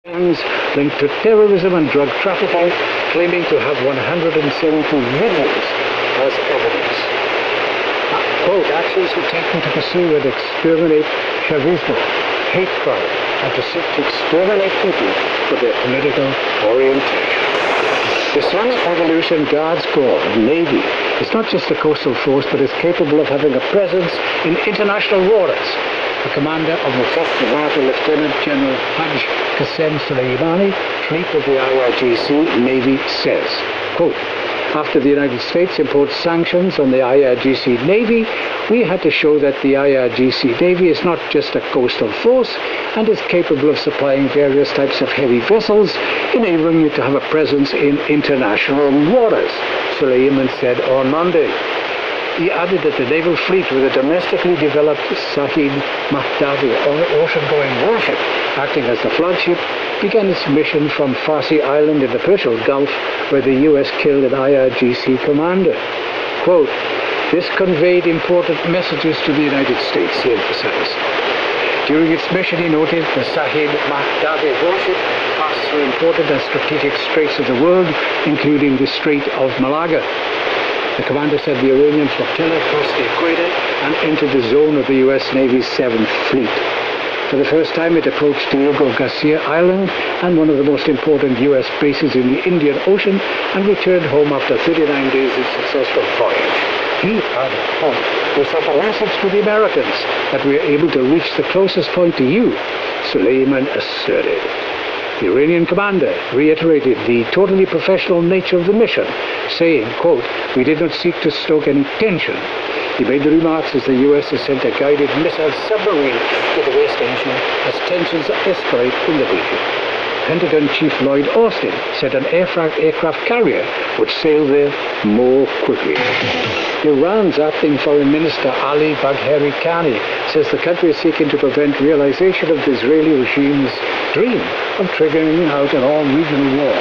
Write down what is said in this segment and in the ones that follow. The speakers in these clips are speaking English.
linked to terrorism and drug trafficking, claiming to have 170 videos as evidence. Quote, actions were taken to pursue and exterminate Chavismo, hate crime, and to seek to exterminate people for their political orientation. The Islamic Revolution Guards Corps Navy is not just a coastal force, but is capable of having a presence in international waters. The commander of the Bauta, Lieutenant General Hajj Qasem Soleimani, fleet of the IRGC Navy, says, quote, after the United States imposed sanctions on the IRGC Navy, we had to show that the IRGC Navy is not just a coastal force and is capable of supplying various types of heavy vessels, enabling it to have a presence in international waters, Soleiman said on Monday. He added that the naval fleet with a domestically developed Sahid Mahdavi ocean-going warship acting as the flagship began its mission from Farsi Island in the Persian Gulf, where the U.S. killed an IRGC commander. Quote, this conveyed important messages to the United States, he emphasized. During its mission, he noted, the Sahid Mahdavi warship passed through important and strategic straits of the world, including the Strait of Malaga. The commander said the Iranian flotilla crossed the equator and entered the zone of the U.S. Navy's 7th Fleet. For the first time, it approached Diego Garcia Island and one of the most important U.S. bases in the Indian Ocean and returned home after 39 days of successful voyage. He added, quote, we sent a message to the Americans that we are able to reach the closest point to you, Soleiman asserted. The Iranian commander reiterated the totally professional nature of the mission, saying, quote, we did not seek to stoke any tension. He made the remarks as the U.S. has sent a guided missile submarine to the West Asia as tensions escalate in the region. Pentagon Chief Lloyd Austin said an aircraft carrier would sail there more quickly. Iran's acting foreign minister Ali Bagheri Kani says the country is seeking to prevent realization of the Israeli regime's dream of triggering out an all-regional war.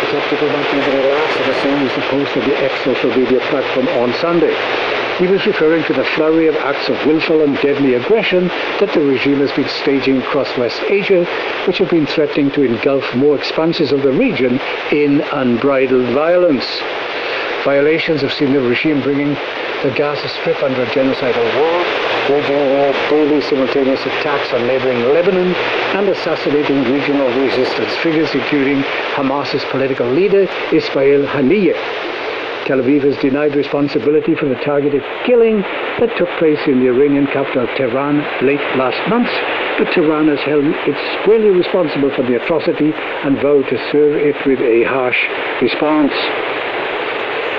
The top diplomat even relaxed at the same as the post of the ex-social media platform on Sunday. He was referring to the flurry of acts of willful and deadly aggression that the regime has been staging across West Asia, which have been threatening to engulf more expanses of the region in unbridled violence. Violations have seen the regime bringing the Gaza Strip under a genocidal war, waging daily simultaneous attacks on neighboring Lebanon, and assassinating regional resistance figures, including Hamas's political leader, Ismail Haniyeh. Tel Aviv has denied responsibility for the targeted killing that took place in the Iranian capital Tehran late last month, but Tehran has held it squarely responsible for the atrocity and vowed to serve it with a harsh response.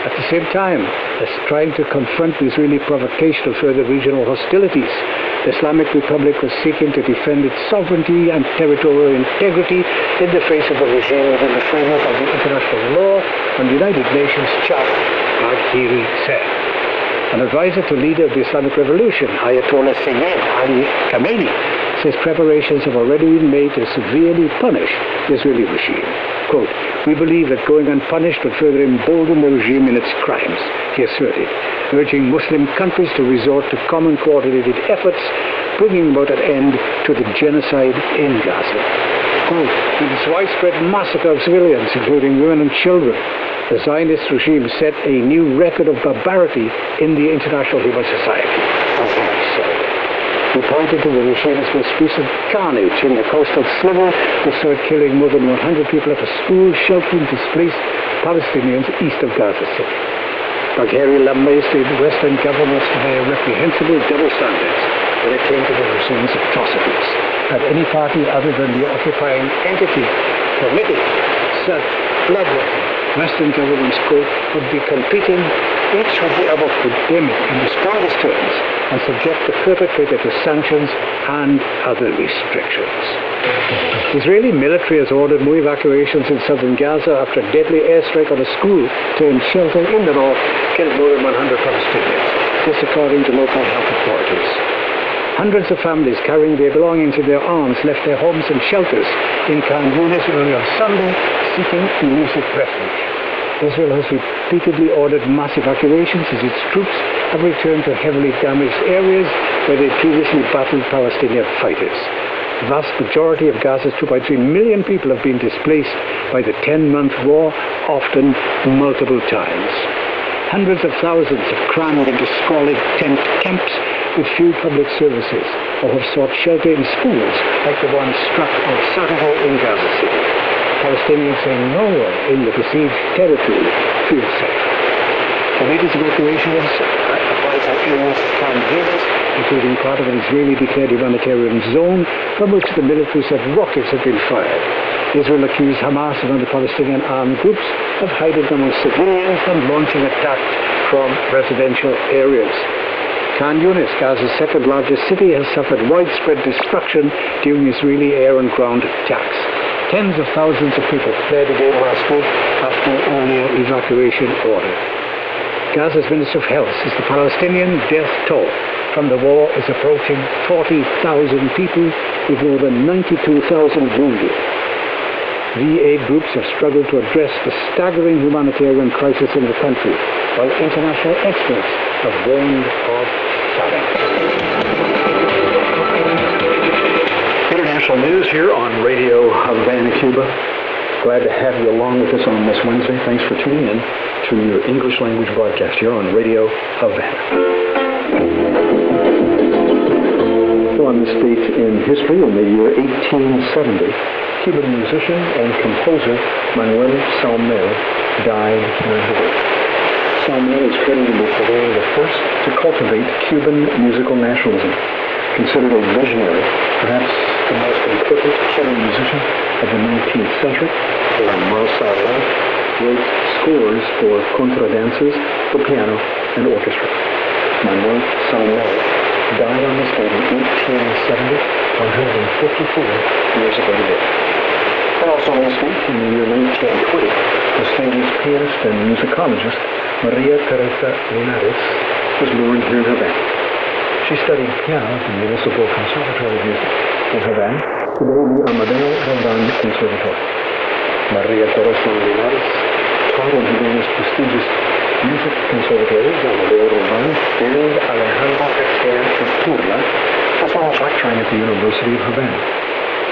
At the same time as trying to confront the Israeli provocation of further regional hostilities, the Islamic Republic was seeking to defend its sovereignty and territorial integrity in the face of the regime within the framework of the international law and the United Nations Charter, Bagheri said. An advisor to leader of the Islamic Revolution, Ayatollah Sayyid Ali Khamenei, says preparations have already been made to severely punish the Israeli regime. Quote, we believe that going unpunished would further embolden the regime in its crimes, he asserted, urging Muslim countries to resort to common coordinated efforts, bringing about an end to the genocide in Gaza. Quote, with its widespread massacre of civilians, including women and children, the Zionist regime set a new record of barbarity in the international human society, he said. He pointed to the regime's most recent carnage in the coastal sliver, which saw it killing more than 100 people at a school sheltering displaced Palestinians east of Gaza City. Bagheri lamented Western governments for their reprehensible double standards when it came to the regime's atrocities. Had any party other than the occupying entity permitted such bloodletting, Western governments, quote, would be competing, each with the other condemn it in the strongest terms and subject the perpetrator to sanctions and other restrictions. The Israeli military has ordered more evacuations in southern Gaza after a deadly airstrike on a school turned shelter in the north killed more than 100 Palestinians. This according to local health authorities. Hundreds of families carrying their belongings in their arms left their homes and shelters in Khan Yunis early on Sunday, seeking elusive refuge. Israel has repeatedly ordered mass evacuations as its troops have returned to heavily damaged areas where they previously battled Palestinian fighters. vast majority of Gaza's 2.3 million people have been displaced by the 10-month war, often multiple times. Hundreds of thousands have crammed into squalid tent camps with few public services, or have sought shelter in schools like the one struck on Saturday in Gaza City. Palestinians say no one in the besieged territory feels safe. The latest evacuations apply to areas of planned units, including part of an Israeli-declared humanitarian zone from which the military said rockets have been fired. Israel accused Hamas and other Palestinian armed groups of hiding among civilians and launching attacks from residential areas. Khan Yunis, Gaza's second largest city, has suffered widespread destruction during Israeli air and ground attacks. Tens of thousands of people fled again last week after an earlier evacuation order. Gaza's Minister of Health says the Palestinian death toll from the war is approaching 40,000 people, with more than 92,000 wounded. VA groups have struggled to address the staggering humanitarian crisis in the country, while international experts have warned of famine. International news here on Radio Havana, Cuba. Glad to have you along with us on this Wednesday. Thanks for tuning in to your English language broadcast here on Radio Havana. On this date in history, in the year 1870, Cuban musician and composer Manuel Salmer died in Hawaii. Salmer is credited with being the first to cultivate Cuban musical nationalism. Considered a visionary, perhaps the most important Cuban musician of the 19th century, Salmer wrote scores for contradances, for piano, and orchestra. Manuel Salmer died on this date in 1870, 154 years ago today. And also on this week, in the year 1920, distinguished pianist and musicologist Maria Teresa Linares was born here in Havana. She studied piano at the Municipal Conservatory of Music in Havana, today the Amadeo Rondon Conservatory. Maria Teresa Linares taught in Havana's prestigious music conservatories, Amadeo Rondon and Alejandro Garcia Turla, as well as lecturing at the University of Havana.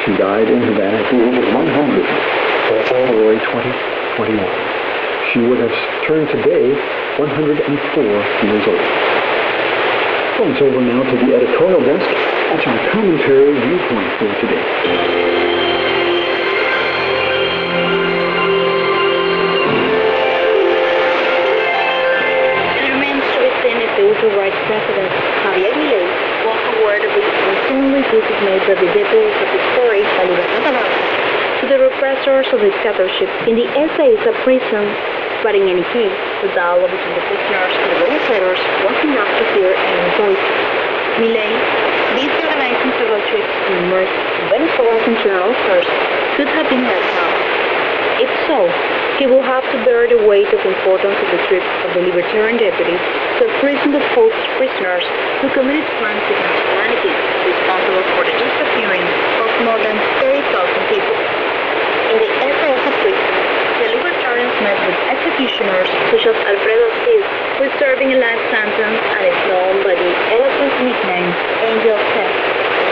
She died in Havana at the age of 100 on February 2021. She would have turned today 104 years old. Well, it's over now to the editorial desk. That's our commentary viewpoint for today. Civil rights president Javier Milei was aware of the continuing visits made by the deputies of the story, La Libertad Avanza, to the repressors of dictatorship in the essays of prison, but in any case, the dialogue between the prisoners and the legislators was enough to hear any voice. Milei, busy organizing several trips to immerse Venezuela's internal affairs, could have been left out. If so, he will have to bear the weight of the importance of the trip of the libertarian deputies to imprison the false prisoners who committed crimes against humanity, responsible for the disappearance of more than 30,000 people. In the essays of prison, the libertarians met with executioners such as Alfredo Cis, who is serving a life sentence and is known by the eloquent nickname Angel Test.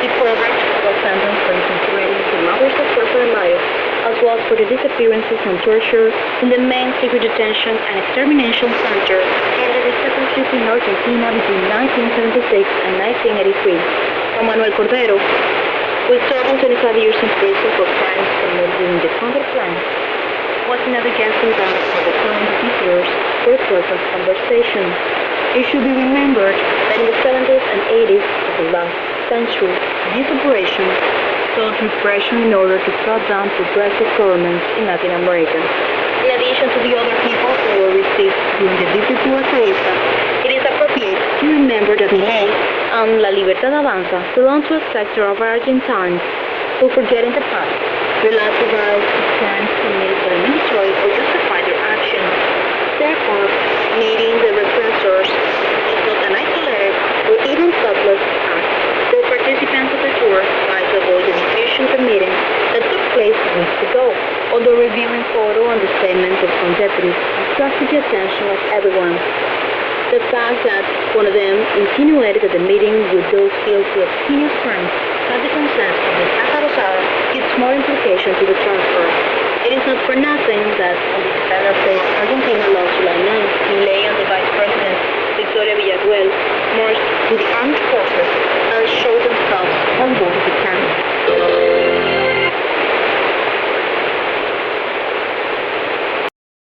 He purged the sentence for incarcerating the mothers of President Mayo, as well as for the disappearances and torture in the main secret detention and extermination center and the dictatorship in Argentina between 1976 and 1983. Juan Manuel Cordero, who is serving 25 years in prison for crimes committed during the Condor Plan, was another guest in that for the current visitors for a pleasant conversation. It should be remembered that in the 70s and 80s of the last century, these operations sought repression in order to cut down progressive governments in Latin America. In addition to the other people who were received during the dictatura zarista, it is appropriate to remember that Milei and La Libertad Avanza belong to a sector of Argentines who, forgetting the past, relativize the crimes committed by the military or justify their actions. Therefore, meeting the repressors is not an isolated or even thoughtless act. The participants of the tour tried to avoid the diffusion of the meeting that took place weeks ago, although reviewing photo and the statements of some deputies attracted the attention of everyone. The fact that one of them insinuated that the meeting with those guilty of heinous crimes but the consent of the Casa Rosada gives more implication to the transfer. It is not for nothing that on the Independence Day, Argentina launched July 9, in lay on the Vice President Victoria Villarruel